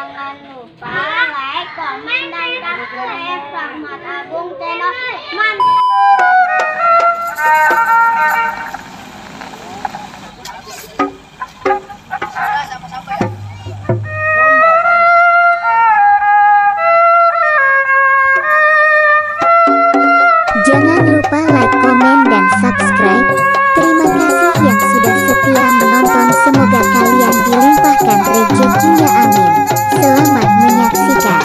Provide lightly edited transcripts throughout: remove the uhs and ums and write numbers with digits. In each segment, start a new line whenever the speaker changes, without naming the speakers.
Jangan lupa like, komen, dan subscribe Rahmat Agung channel. Mantap.
Jangan lupa like, komen, dan subscribe. Terima kasih yang sudah setia menonton. Semoga kalian dilimpahkan rezekinya, amin. Selamat menyaksikan.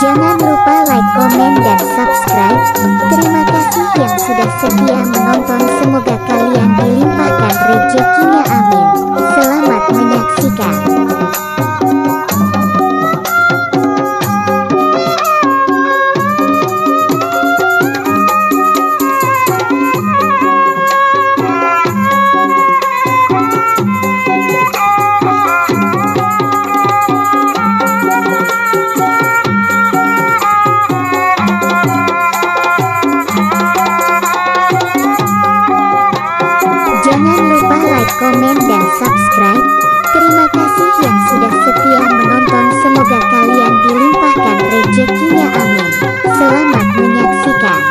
Jangan lupa like, komen, dan subscribe. Terima kasih yang sudah setia menonton. Semoga kalian dilimpahkan rezekinya, amin. Selamat menyaksikan. Jangan lupa like, komen, dan subscribe. Terima kasih yang sudah setia menonton. Semoga kalian dilimpahkan rezekinya, amin. Selamat menyaksikan.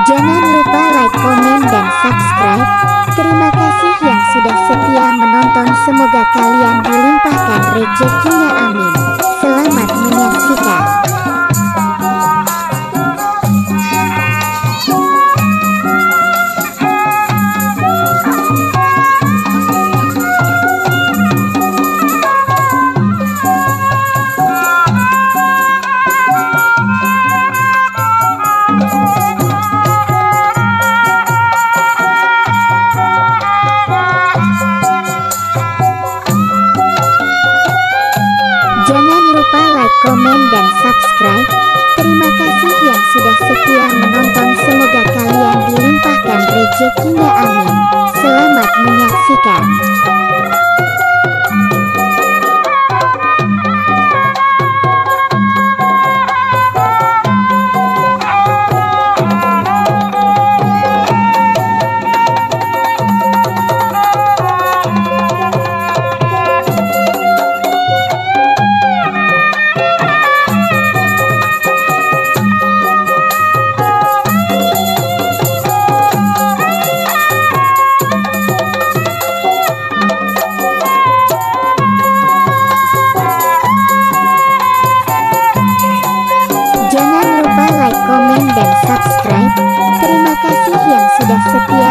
Jangan lupa like, komen, dan subscribe. Terima kasih yang sudah setia menonton. Semoga kalian dilimpahkan rezekinya, amin. Selamat menyaksikan. Jangan lupa like, komen, dan subscribe. Terima kasih yang sudah setia menonton. Semoga kalian dilimpahkan rezekinya, amin. Selamat menyaksikan. Jangan lupa like, komen, dan subscribe. Terima kasih yang sudah setia